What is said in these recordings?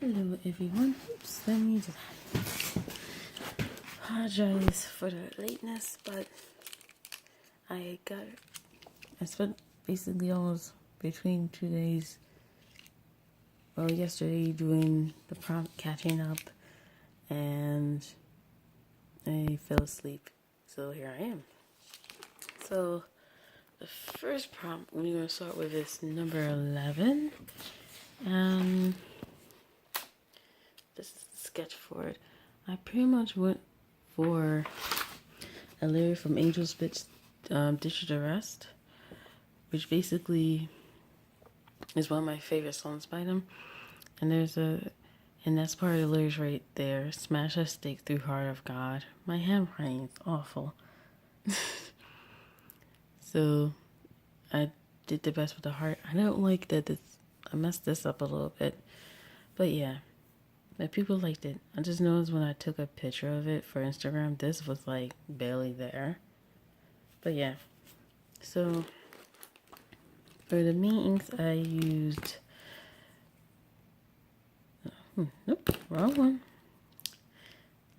Hello everyone. Oops, let me just apologize for the lateness, but I spent basically almost between 2 days, well, yesterday doing the prompt catching up, and I fell asleep. So here I am. So the first prompt we're going to start with is number 11. This is the sketch for it. I pretty much went for a lyric from Angel Spit's Digital Arrest, which basically is one of my favorite songs by them. And that's part of the lyrics right there. Smash a stake through heart of God. My handwriting is awful. So I did the best with the heart. I don't like that I messed this up a little bit. But yeah. But people liked it. I just noticed when I took a picture of it for Instagram, this was like barely there. But yeah. So for the main inks, I used. Nope, wrong one.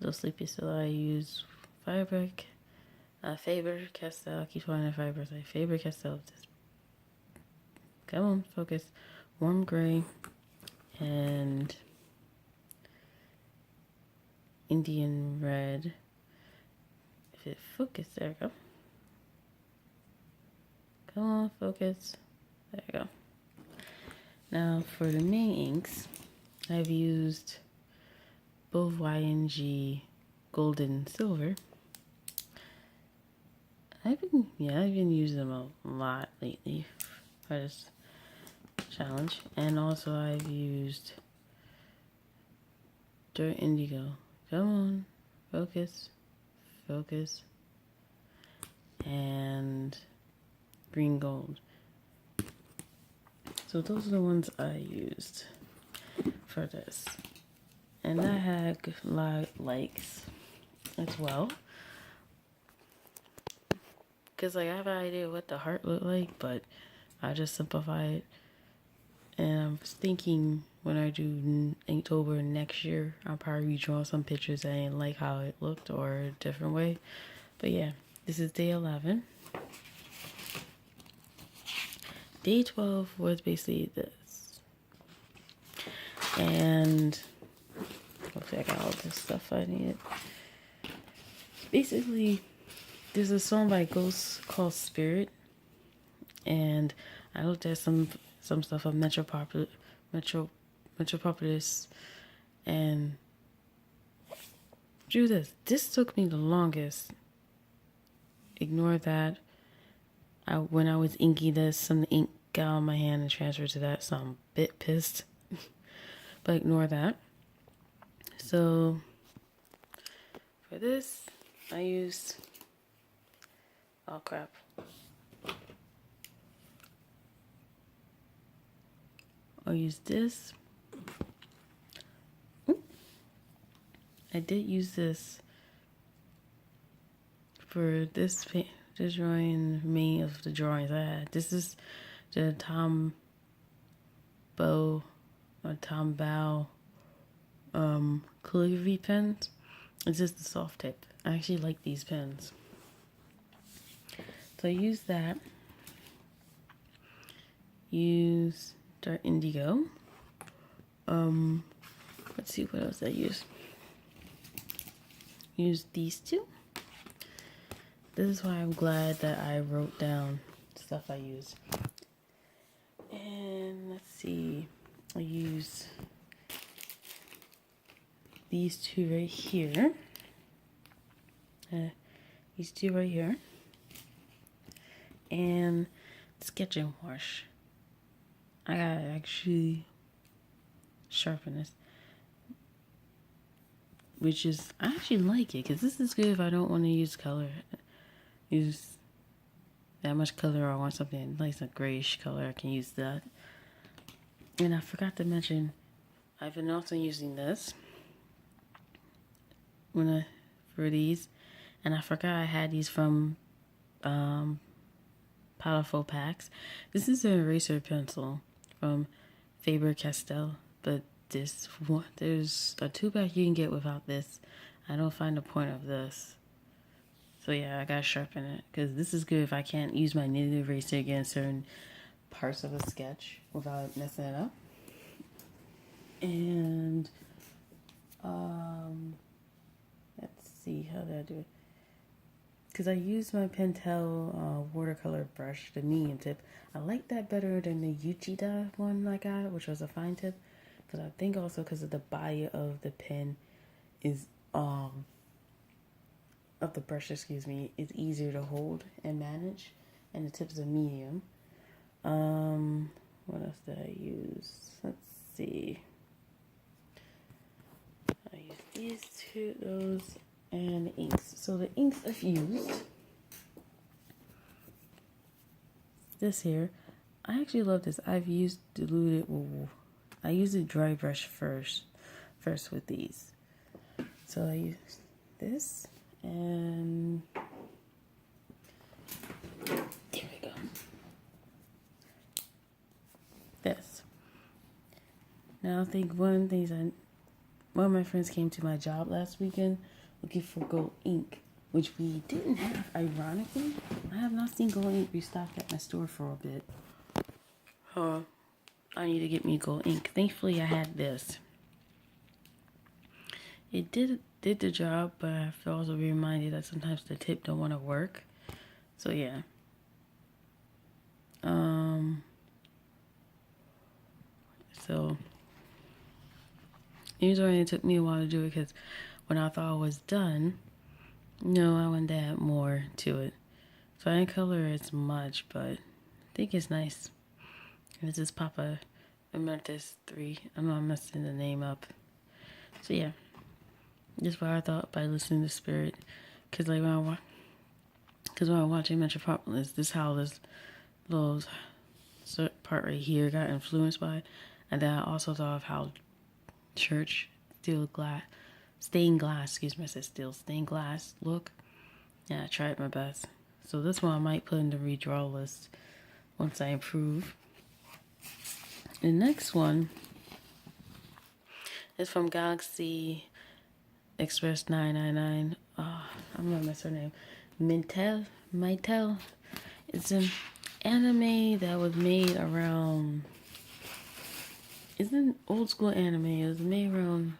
A little sleepy, so I used Faber-Castell. I keep finding fibers like Faber-Castell. Come on, focus. Warm gray and Indian red. If it focus, there we go. Come on, focus. There you go. Now for the main inks, I've used both YNG gold and silver. I've been using them a lot lately for this challenge. And also I've used Dirt Indigo. Come on, focus, focus. And green gold. So those are the ones I used for this. And I had a lot of likes as well. Because I have an idea what the heart looked like, but I just simplify it. And I was thinking when I do Inktober next year, I'll probably be drawing some pictures I didn't like how it looked or a different way. But yeah, this is day 11. Day 12 was basically this. And hopefully I got all this stuff I needed. Basically, there's a song by Ghost called Spirit. And I looked at some stuff on Metropolis and drew this. This took me the longest. Ignore that. When I was inking this, some ink got on my hand and transferred to that, so I'm a bit pissed. But ignore that. So for this, I used, oh crap. I'll use this. Ooh. I did use this for this drawing, many of the drawings I had. This is the Tom Bow calligraphy pens. It's just the soft tip. I actually like these pens. So I use that. Use Dark Indigo. Let's see what else I use. Use these two. This is why I'm glad that I wrote down stuff I use. And let's see. I use these two right here. And sketch and wash. I gotta actually sharpen this. Which is, I actually like it because this is good if I don't want to use that much color, or I want something like a grayish color. I can use that. And I forgot to mention, I've been also using this for these, and I forgot I had these from Powerful Packs. This is an eraser pencil from Faber-Castell, but this one. There's a 2-pack you can get without this. I don't find the point of this. So yeah, I gotta sharpen it because this is good if I can't use my knitted eraser against certain parts of a sketch without messing it up. And let's see, how did I do it? Because I used my Pentel watercolor brush, the medium tip. I like that better than the Uchida one I got, which was a fine tip. Because I think also because of the body of the pen is, of the brush, excuse me, is easier to hold and manage. And the tips are medium. What else did I use? Let's see. I used these two, those, and the inks. So the inks I've used, this here, I actually love this. I've used diluted, I used a dry brush first with these. So I used this, and there we go. This. Now I think one of my friends came to my job last weekend looking for gold ink, which we didn't have, ironically. I have not seen gold ink restocked at my store for a bit. I need to get me gold ink. Thankfully, I had this. It did the job, but I have to also be reminded that sometimes the tip don't want to work. So yeah. So the reason why it took me a while to do it because when I thought I was done, no, I wanted to add more to it. So I didn't color as much, but I think it's nice. And this is Papa Emeritus 3. I know I'm messing the name up. So yeah, just what I thought by listening to Spirit. Because like when I'm watching Metropolis, this is how this little part right here got influenced by. And then I also thought of how church stained glass look. Yeah, I tried my best. So this one I might put in the redraw list once I improve. The next one is from Galaxy Express 999. I'm gonna miss her name. Mitel. It's an anime that was made around. It's an old school anime. It was made around,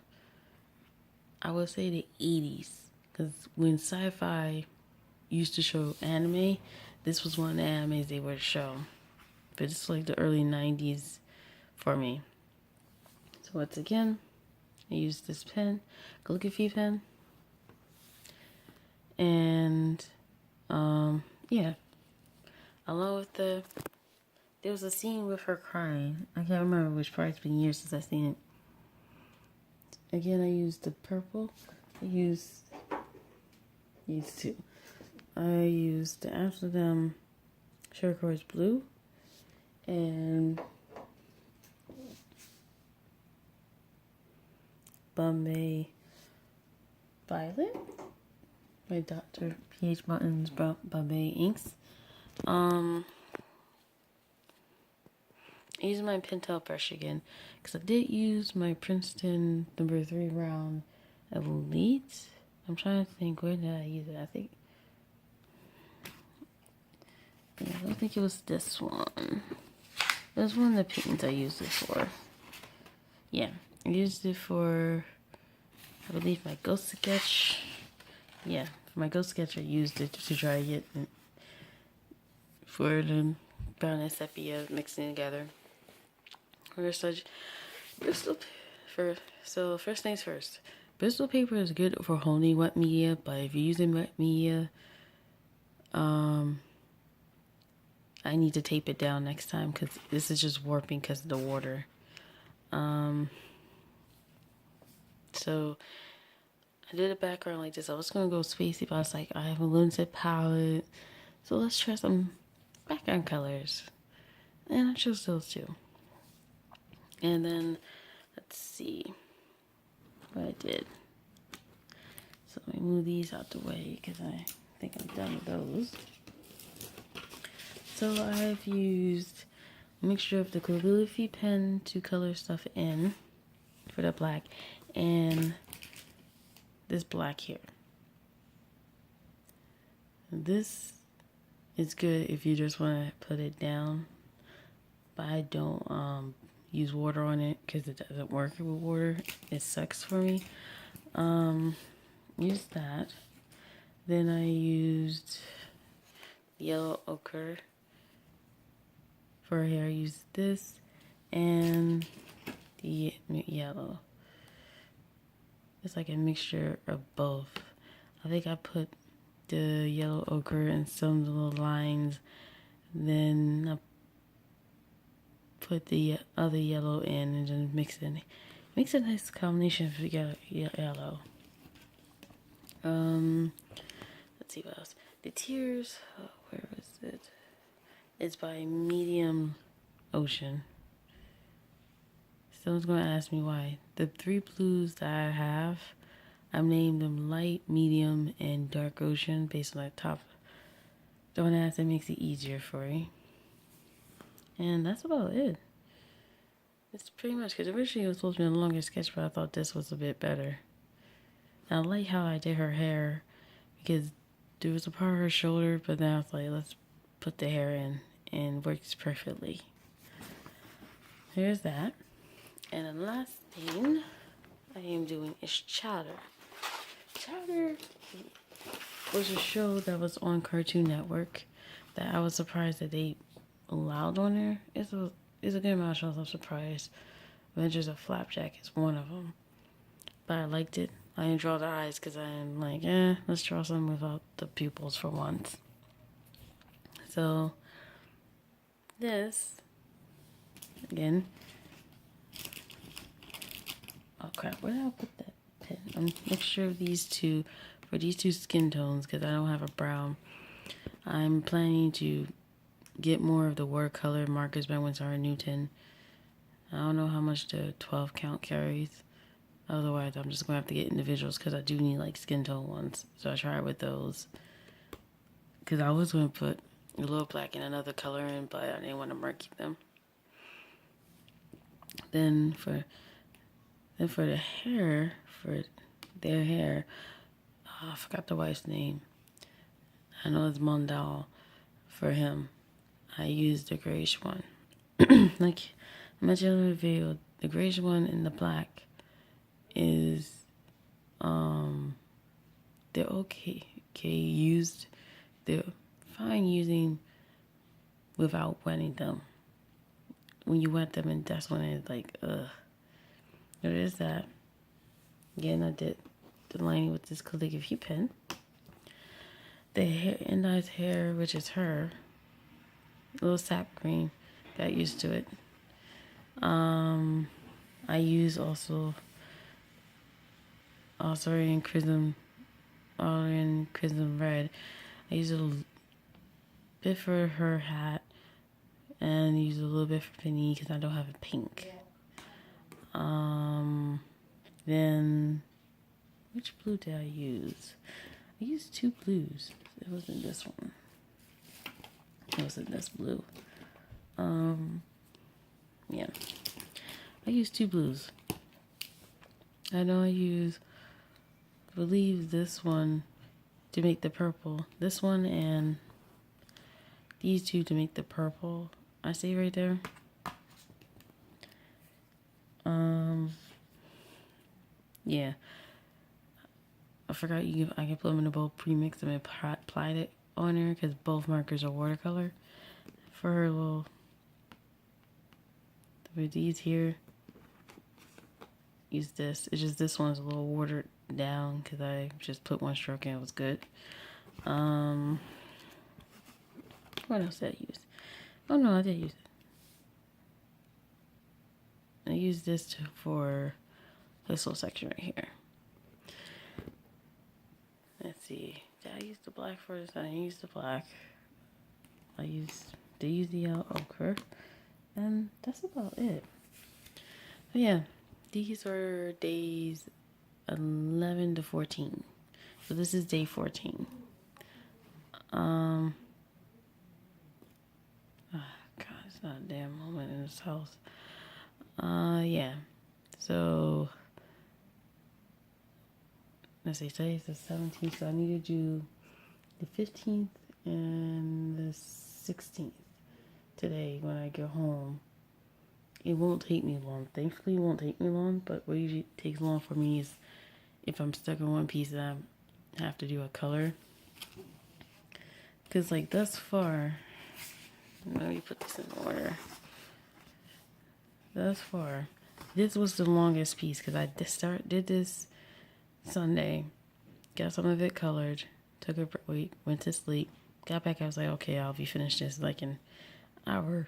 I would say, the 80s. Because when sci-fi used to show anime, this was one of the animes they would show. But it's like the early 90s for me. So once again, I used this pen, calligraphy pen. And, yeah. Along with there was a scene with her crying. I can't remember which part. It's been years since I've seen it. Again, I used the purple. I used these two. I used the Amsterdam turquoise blue and Bombay violet by Dr. P.H. Martin's Bombay inks. I used my Pentel brush again because I did use my Princeton number 3 round Elite. I'm trying to think, where did I use it? I don't think it was this one. It was one of the paintings I used it for. Yeah, I used it for, I believe, my ghost sketch. Yeah, for my ghost sketch I used it to try to get for the brown and sepia mixing together. So first things first. Bristol paper is good for holding wet media, but if you're using wet media, I need to tape it down next time because this is just warping because of the water. So I did a background like this. I was gonna go spacey, but I was like, I have a limited palette, so let's try some background colors, and I chose those two. And then, let's see what I did. So let me move these out the way because I think I'm done with those. So I've used a mixture of the calligraphy pen to color stuff in. for the black, and this black here. This is good if you just want to put it down, but I don't use water on it because it doesn't work with water. It sucks for me. Use that. Then I used yellow ochre for hair. I used this and the yellow. It's like a mixture of both. I think I put the yellow ochre in some of the little lines. Then I put the other yellow in and then mix it. Makes a nice combination of yellow. Let's see what else. The Tears, where is it? It's by Medium Ocean. Someone's going to ask me why. The 3 blues that I have, I've named them Light, Medium, and Dark Ocean based on the top. Don't ask, it makes it easier for you. And that's about it. It's pretty much, because originally it was supposed to be a longer sketch, but I thought this was a bit better. I like how I did her hair, because there was a part of her shoulder, but then I was like, let's put the hair in, and it works perfectly. Here's that. And the last thing I am doing is Chatter. Chatter was a show that was on Cartoon Network that I was surprised that they allowed on there. It's a good amount of shows I'm surprised. Adventures of Flapjack is one of them. But I liked it. I didn't draw the eyes because I'm like, let's draw something without the pupils for once. So, this, again. Oh crap, where did I put that pen? I'm a mixture of these two, for these two skin tones, because I don't have a brown. I'm planning to get more of the watercolor markers by Winsor & Newton. I don't know how much the 12 count carries. Otherwise, I'm just going to have to get individuals because I do need like skin tone ones. So I tried with those. Because I was going to put a little black and another color in, but I didn't want to murky them. Then for the hair, for their hair, I forgot the wife's name. I know it's Mondal. For him, I used the grayish one. Like I mentioned in the video, the grayish one and the black is they're okay used. They're fine using without wetting them. When you wet them, and that's when it's like there is that. Again, I did the lining with this calligraphy pen. The hair, Endi's hair, which is her, a little sap green, got used to it. I use also in Chrism Red. I use a bit for her hat and use a little bit for Penny because I don't have a pink. Then which blue did I use? I used 2 blues. It wasn't this one. It wasn't this blue. Yeah. I used 2 blues. I know I believe this one to make the purple. This one and these 2 to make the purple. I see right there. Yeah. I forgot I can put them in a bowl, pre-mix them and applied it on there because both markers are watercolor. For her little, with these here, use this. It's just this one's a little watered down because I just put 1 stroke in. It was good. What else did I use? Oh no, I did use it. I used this for this little section right here. Let's see. Did I use the black first? I didn't use the black. Did use the yellow ochre. And that's about it. But yeah, these are days 11 to 14. So this is day 14. God, it's not a damn moment in this house. Yeah. So let's see, today's the 17th, so I need to do the 15th and the 16th today when I get home. It won't take me long. Thankfully, it won't take me long, but what usually takes long for me is if I'm stuck in one piece that I have to do a color. Because, like, thus far, let me put this in order. Thus far, this was the longest piece because I did this Sunday, got some of it colored, took a break, went to sleep, got back. I was like, okay, I'll be finished this like an hour.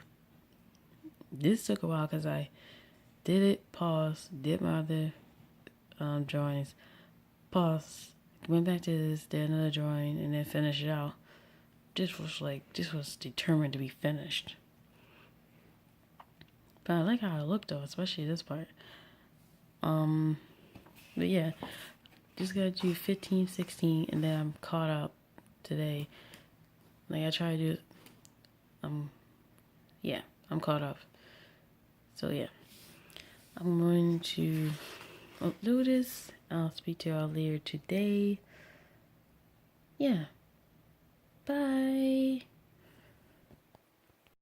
This took a while because I did it, paused, did my other drawings, paused, went back to this, did another drawing, and then finished it out. This was determined to be finished. But I like how it looked though, especially this part. But yeah, just gotta do 15, 16, and then I'm caught up today. Like I try to do, yeah, I'm caught up. So yeah, I'm going to upload this. I'll speak to y'all later today. Yeah, bye.